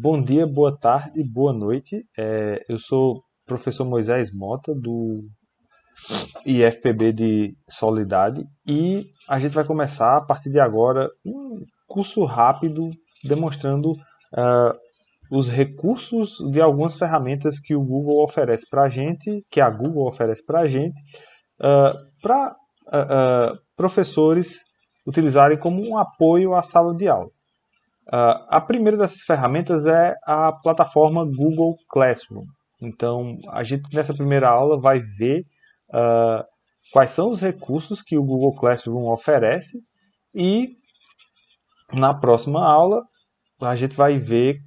Bom dia, boa tarde, boa noite. Eu sou o professor Moisés Mota, do IFPB de Solidade, e a gente vai começar, a partir de agora, um curso rápido demonstrando os recursos de algumas ferramentas que o Google oferece para a gente, que a Google oferece para a gente, para professores utilizarem como um apoio à sala de aula. A primeira dessas ferramentas é a plataforma Google Classroom. Então, a gente nessa primeira aula vai ver quais são os recursos que o Google Classroom oferece e na próxima aula a gente vai ver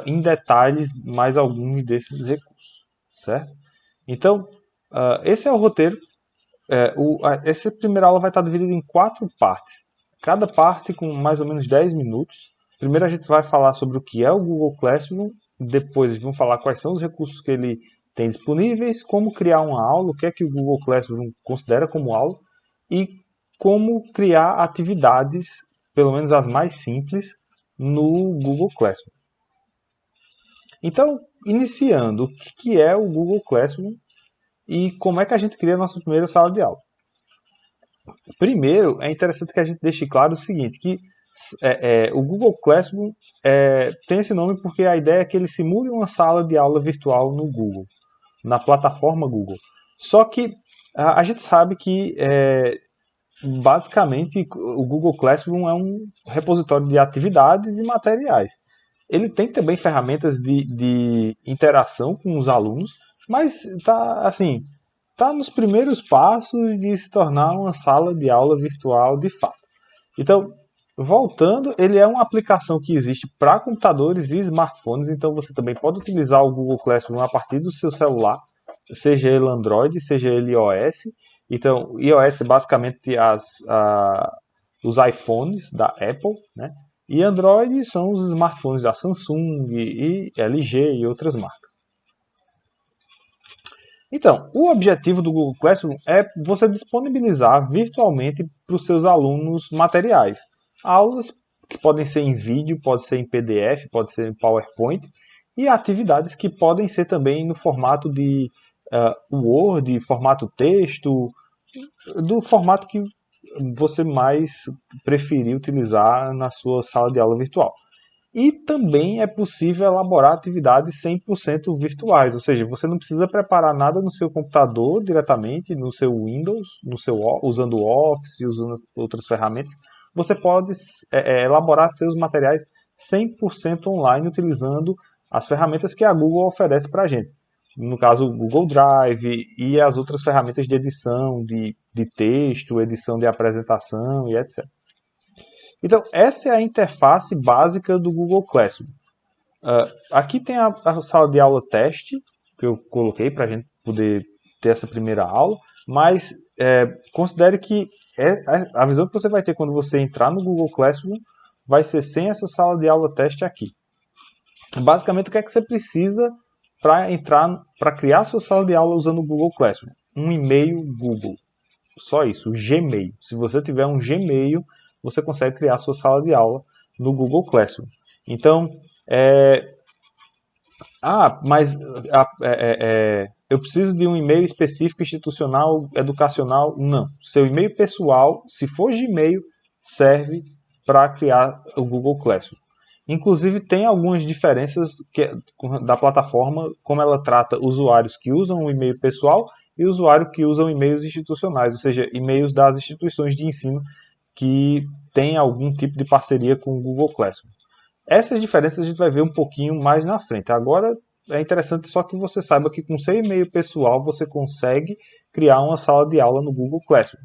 em detalhes mais alguns desses recursos, certo? Então, esse é o roteiro. Essa primeira aula vai estar dividida em 4 partes. Cada parte com mais ou menos 10 minutos. Primeiro a gente vai falar sobre o que é o Google Classroom, depois vamos falar quais são os recursos que ele tem disponíveis, como criar uma aula, o que é que o Google Classroom considera como aula e como criar atividades, pelo menos as mais simples, no Google Classroom. Então, iniciando, o que é o Google Classroom e como é que a gente cria a nossa primeira sala de aula? Primeiro, é interessante que a gente deixe claro o seguinte, que o Google Classroom tem esse nome porque a ideia é que ele simule uma sala de aula virtual no Google, na plataforma Google. Só que a gente sabe que, basicamente, o Google Classroom é um repositório de atividades e materiais. Ele tem também ferramentas de interação com os alunos, mas está nos primeiros passos de se tornar uma sala de aula virtual de fato. Então, voltando, ele é uma aplicação que existe para computadores e smartphones, então você também pode utilizar o Google Classroom a partir do seu celular, seja ele Android, seja ele iOS. Então, iOS é basicamente os iPhones da Apple, né? E Android são os smartphones da Samsung e LG e outras marcas. Então, o objetivo do Google Classroom é você disponibilizar virtualmente para os seus alunos materiais. Aulas que podem ser em vídeo, pode ser em PDF, pode ser em PowerPoint, e atividades que podem ser também no formato de Word, formato texto, do formato que você mais preferir utilizar na sua sala de aula virtual. E também é possível elaborar atividades 100% virtuais, ou seja, você não precisa preparar nada no seu computador diretamente, no seu Windows, usando o Office, usando outras ferramentas. Você pode elaborar seus materiais 100% online, utilizando as ferramentas que a Google oferece para a gente. No caso, o Google Drive e as outras ferramentas de edição de texto, edição de apresentação e etc. Então, essa é a interface básica do Google Classroom. Aqui tem a sala de aula teste, que eu coloquei para a gente poder ter essa primeira aula, mas considere que a visão que você vai ter quando você entrar no Google Classroom vai ser sem essa sala de aula teste aqui. Basicamente, o que é que você precisa para criar sua sala de aula usando o Google Classroom? Um e-mail Google. Só isso, o Gmail. Se você tiver um Gmail, você consegue criar sua sala de aula no Google Classroom. Então, eu preciso de um e-mail específico, institucional, educacional? Não. Seu e-mail pessoal, se for Gmail, serve para criar o Google Classroom. Inclusive, tem algumas diferenças da plataforma, como ela trata usuários que usam o e-mail pessoal e usuários que usam e-mails institucionais, ou seja, e-mails das instituições de ensino que têm algum tipo de parceria com o Google Classroom. Essas diferenças a gente vai ver um pouquinho mais na frente. Agora, é interessante só que você saiba que com seu e-mail pessoal você consegue criar uma sala de aula no Google Classroom.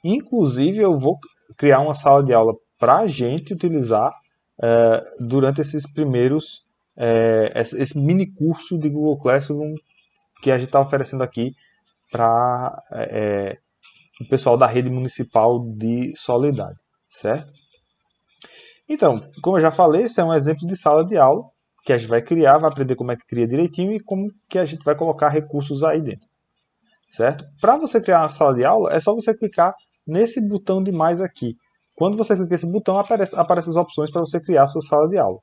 Inclusive, eu vou criar uma sala de aula para a gente utilizar durante esses primeiros, esse mini curso de Google Classroom que a gente está oferecendo aqui para o pessoal da rede municipal de Soledade, certo? Então, como eu já falei, esse é um exemplo de sala de aula que a gente vai criar, vai aprender como é que cria direitinho e como que a gente vai colocar recursos aí dentro, certo? Para você criar uma sala de aula, é só você clicar nesse botão de mais aqui. Quando você clica nesse botão, aparecem as opções para você criar a sua sala de aula.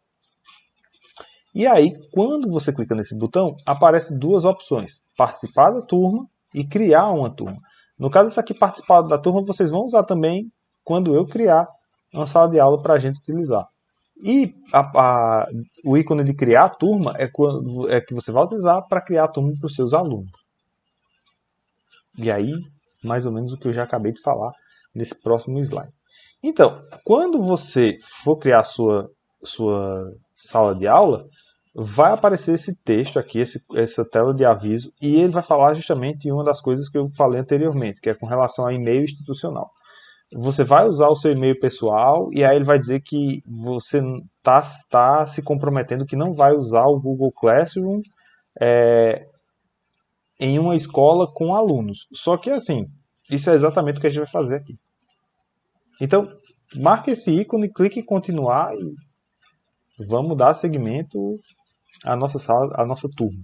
E aí, quando você clica nesse botão, aparecem duas opções: participar da turma e criar uma turma. No caso, isso aqui, participar da turma, vocês vão usar também quando eu criar uma sala de aula para a gente utilizar. E o ícone de criar a turma é que você vai utilizar para criar a turma para os seus alunos. E aí, mais ou menos o que eu já acabei de falar nesse próximo slide. Então, quando você for criar a sua sala de aula, vai aparecer esse texto aqui, essa tela de aviso, e ele vai falar justamente uma das coisas que eu falei anteriormente, que é com relação a e-mail institucional. Você vai usar o seu e-mail pessoal e aí ele vai dizer que você está se comprometendo que não vai usar o Google Classroom em uma escola com alunos. Só que assim, isso é exatamente o que a gente vai fazer aqui. Então, marque esse ícone, clique em continuar e vamos dar seguimento à nossa sala, à nossa turma.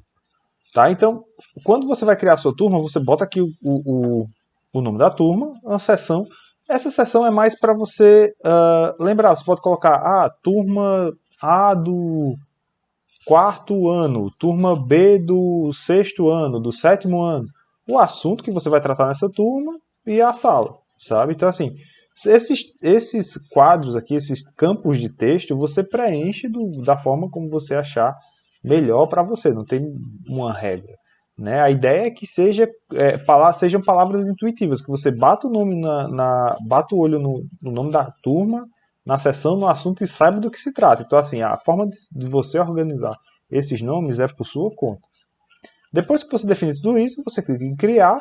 Tá? Então, quando você vai criar a sua turma, você bota aqui o nome da turma, uma sessão. Essa sessão é mais para você lembrar. Você pode colocar turma A do quarto ano, turma B do sexto ano, do sétimo ano. O assunto que você vai tratar nessa turma e a sala, sabe? Então, assim, esses quadros aqui, esses campos de texto, você preenche da forma como você achar melhor para você, não tem uma regra. Né? A ideia é que sejam palavras intuitivas, que você bata o nome bata o olho no nome da turma, na sessão, no assunto e saiba do que se trata. Então, assim, a forma de você organizar esses nomes é por sua conta. Depois que você define tudo isso, você clica em criar.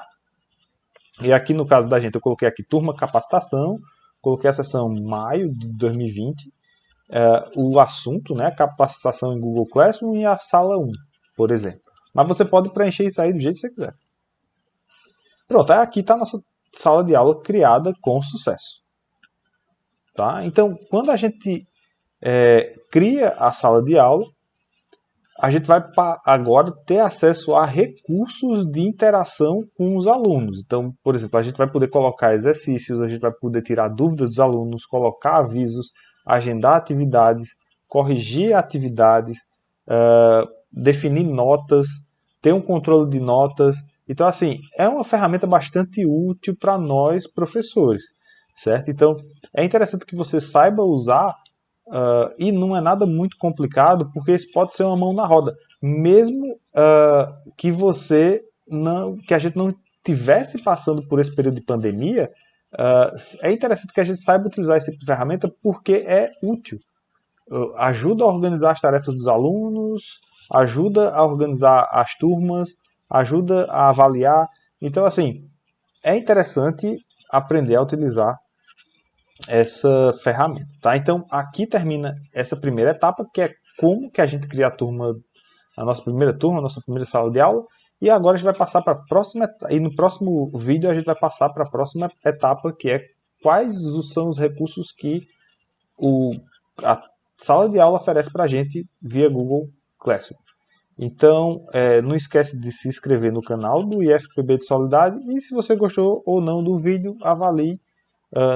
E aqui no caso da gente, eu coloquei aqui turma capacitação, coloquei a sessão maio de 2020, o assunto, né, capacitação em Google Classroom e a sala 1, por exemplo. Mas você pode preencher isso aí do jeito que você quiser. Pronto, aqui está a nossa sala de aula criada com sucesso. Tá? Então, quando a gente cria a sala de aula, a gente vai agora ter acesso a recursos de interação com os alunos. Então, por exemplo, a gente vai poder colocar exercícios, a gente vai poder tirar dúvidas dos alunos, colocar avisos, agendar atividades, corrigir atividades, definir notas, ter um controle de notas. Então, assim, é uma ferramenta bastante útil para nós, professores, certo? Então, é interessante que você saiba usar e não é nada muito complicado, porque isso pode ser uma mão na roda. Mesmo que que a gente não estivesse passando por esse período de pandemia, é interessante que a gente saiba utilizar essa ferramenta porque é útil. Ajuda a organizar as tarefas dos alunos, ajuda a organizar as turmas, ajuda a avaliar. Então, assim, é interessante aprender a utilizar essa ferramenta. Tá? Então, aqui termina essa primeira etapa, que é como que a gente cria a nossa primeira sala de aula. E agora a gente vai passar para a próxima etapa. E no próximo vídeo a gente vai passar para a próxima etapa, que é quais são os recursos que a sala de aula oferece para a gente via Google Classroom. Então, não esquece de se inscrever no canal do IFPB de Solidade e se você gostou ou não do vídeo, avalie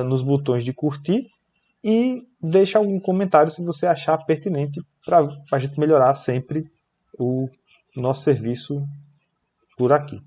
nos botões de curtir e deixe algum comentário se você achar pertinente para a gente melhorar sempre o nosso serviço por aqui.